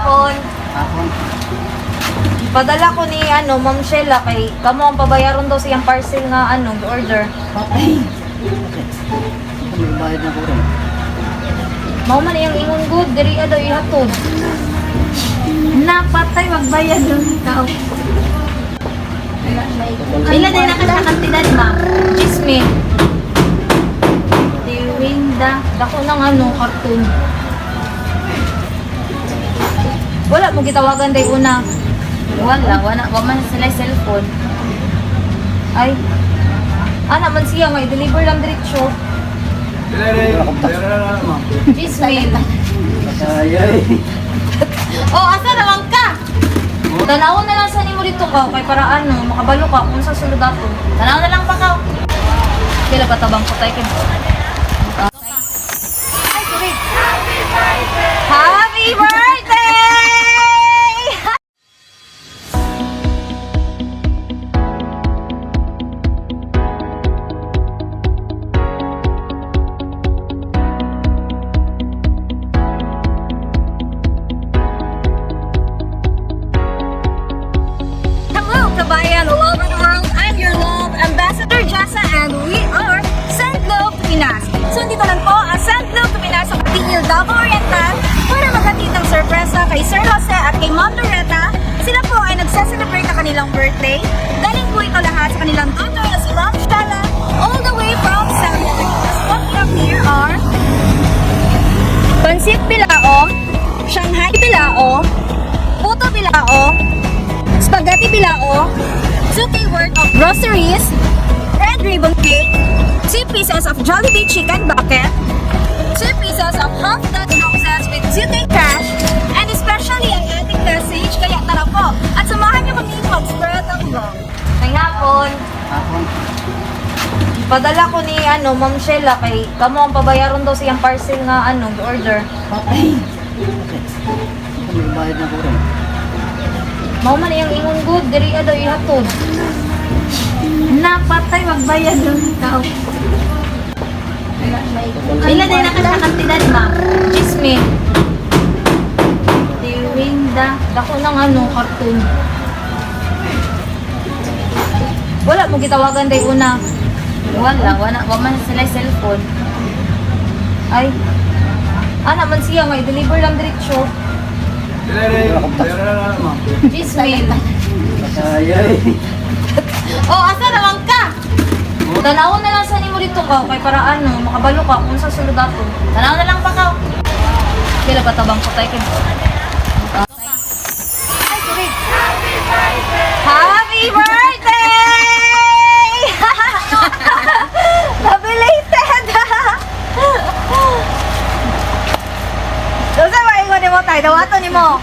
hapon. Hapon. Padala ko ni Ma'am Sheila kay kamo ang pabayaron daw siyang parcel nga order. Patay. May bayad na ko rin. Mao man iyang ingon good, diri daw ihatod. Napatay, magbayad yung ikaw. Ilan din nakakantidad, ma'am? Chisme. Tiwinda. Dako ng cartoon. Wala mo gitawagan day una. Wala man sila cellphone. Ay. Man siya nga i-deliver lang diretso. Chisme. Patay. Oh, asa naman ka? Tanawon na lang sa nimo dito ka kay para makabalo ka kung sa sulod ato. Tanaw na lang pa ka. Kila ba tabang ko tayo kin? Happy birthday! Hello, kabayan all over the world. I'm your love ambassador, Jessa, and we are Send Love to Pinas. So, dito lang po ang Send Love to Pinas sa Katingil, Davao Oriental para maghatid ng sorpresa kay Sir Jose at kay Ma'am Loretta. Sila po ay nagse-celebrate na kanilang birthday. Galing po ito lahat sa kanilang daughter na si Ma'am Stella all the way from Saudi Arabia. What we have here are Pansit Bilao, Shanghai Bilao, Puto Bilao, Spaghetti Bilao, 2K worth of groceries, red ribbon cake, 2 pieces of Jollibee chicken bucket, 2 pieces of half-done roses with 2K cash, and especially ang ating message, kaya tara po, at samahan niyo kami mag-spread ang love. Ngayong hapon, Hapon. padala ko ni Ma'am Sheila kay kamo ang pabayaron daw siyang parcel nga order. Patay. May bayad na ko rin. Mao man iyang ingon good, diri daw ihatod. Napatay, magbayad yung ikaw. Ilan din nakakantidad, ma'am? Chisme. Tiwinda. Dako ng cartoon. Wala mo gitawagan day una. Wala man sila cellphone. Ay. Man siya nga i-deliver lang diretso. Chisme. Patay. Oh, asa naman ka? Tanawon na lang sa nimo dito ka kay para makabalo ka kung sa sulod ato. Tanaw na lang pa ka. Kila ba tabang ko tayo kin? Happy birthday! Belated! Dosa ba ingon nimo tay? Dawato nimo.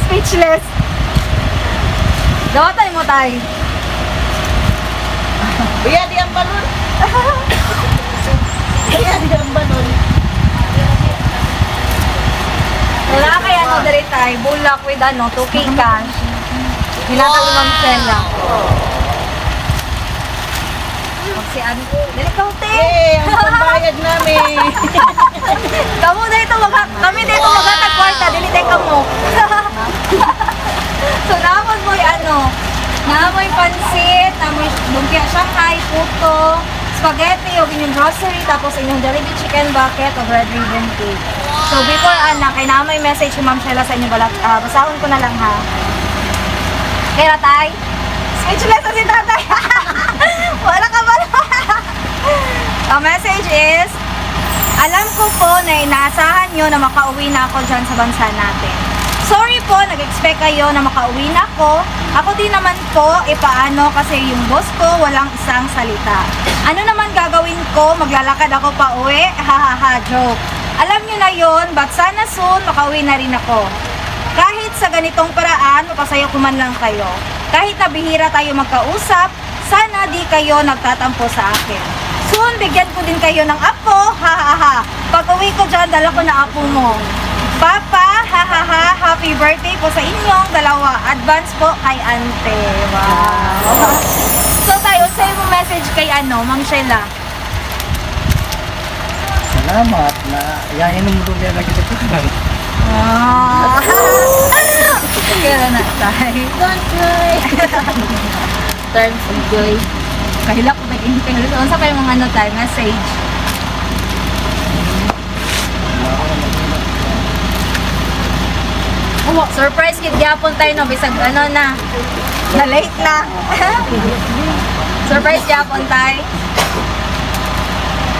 Speechless. Dawato nimo tay. Kuya, di ang balon. Kuya, di ang balon. Wala kaya diri tay, bulak with 2K cash. Hinatag ni Ma'am Stella. Si dili ka te. Ang pambayad namin. Kami dito maghatag kwarta, dili tay kamo. So naamon mo naamoy pansit, naamoy lumpia Shanghai, puto, spaghetti, o inyong grocery, tapos inyong Jollibee chicken bucket o red ribbon cake. So before kay naamoy message si Ma'am Sheila sa inyo balat, basahon ko na lang ha. Kaya tay, speechless na si tatay. Wala ka ba? Ang message is, alam ko po na inaasahan nyo na makauwi na ako dyan sa bansa natin. Sorry po, nag-expect kayo na makauwi na ako. Ako din naman po, paano kasi yung boss ko walang isang salita. Ano naman gagawin ko? Maglalakad ako pa uwi? Hahaha, joke. Alam nyo na yon, but sana soon makauwi na rin ako. Kahit sa ganitong paraan, mapasaya ko man lang kayo. Kahit na bihira tayo magkausap, sana di kayo nagtatampo sa akin. Soon, bigyan ko din kayo ng apo, hahaha. Pag uwi ko dyan, dala ko na apo mo. Papa, hahaha, happy birthday po sa inyong dalawa. Advance po kay Ante. Wow. So tayo, sa'yo mo message kay Ma'am Sheila. Salamat na yahin mo doon yan lagi sa kitang. Ah. Kaya na tayo. Don't cry. Terms of joy. Kahilak ko nag-init kayo. Unsa pa yung mga ano tayo, message. Surprise kid gyapon tayo no bisag ano na. Na late na. Surprise gyapon tayo.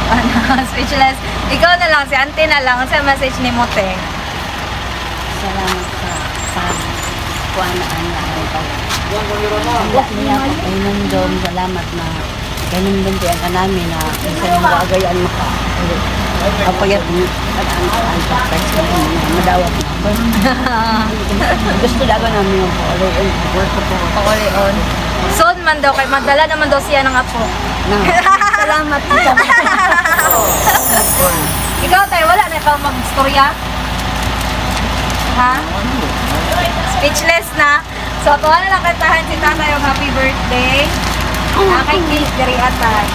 Ano, speechless. Ikaw na lang, si auntie na lang. Sa message ni Mote. Salamat sa kuha na ang pag. Wala niya ako kainom doon. Salamat na kainom doon kaya ka namin na isa yung gagayaan mo ka. Kapayat mo ang surprise na madawat na. Gusto daga namin yung work ko po. Pakulion. Soon man daw, kay magdala naman daw siya ng apo. Salamat sa Ikaw tayo, wala na ikaw mag-storya? Ha? Speechless na. So, tuwa na lang kantahan si tatay yung happy birthday. Nakay cake, diri atay.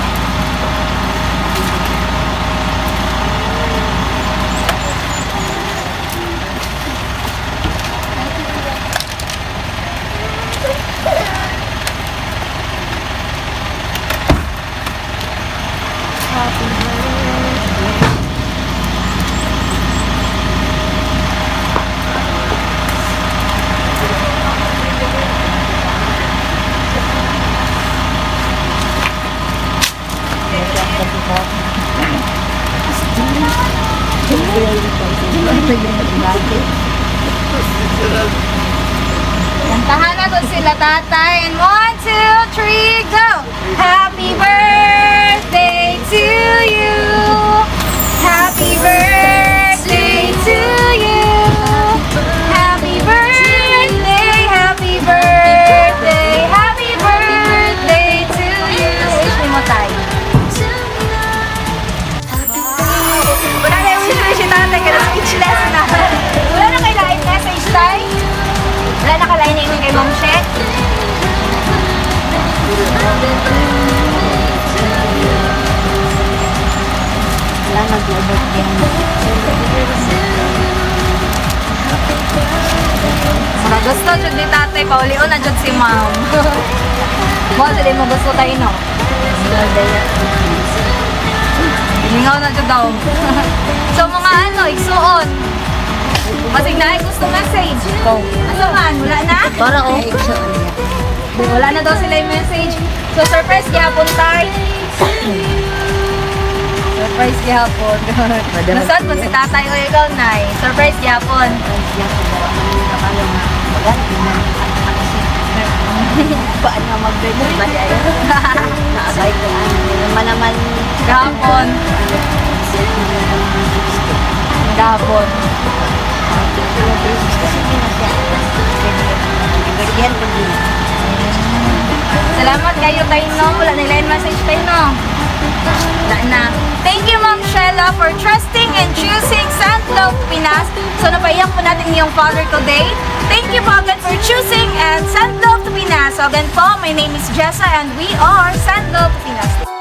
Kantahan na doon sila tatay. And 1, 2, 3, go! Happy birthday to you! Happy birthday to you! Happy birthday, happy birthday, happy birthday to you! Wish mo tayo. Wala na yung wish si tatay, kaya speechless na. Wala na kay live message tayo? Wala na kalain na kay Ma'am She? Salamat na birthday mo. Mga gusto dyan ni tatay, paulion na dyan si Ma'am. Mo, dali mo gusto tayo, no? Hilingaw na dyan daw. So mga ano, igsuon. Masig na ay gusto message. Ano man, wala na? Para o. Wala na daw sila yung message. So surprise gyapon tayo. Surprise gyapon. Nasaan mo si tatay o ikaw, Nay? Surprise gyapon. Paano mag-birthday ba siya? Naabay ko naman Gapon. Gapon. birthday ko din. Salamat kayo tayo, no? Wala nila yung message tayo, no? Wala na. Thank you, Ma'am Shella, for trusting and choosing Sandlove Pinas. So, napaiyak po natin yung father today. Thank you po again for choosing and Sandlove Pinas. So, again po, my name is Jessa and we are Sandlove Pinas.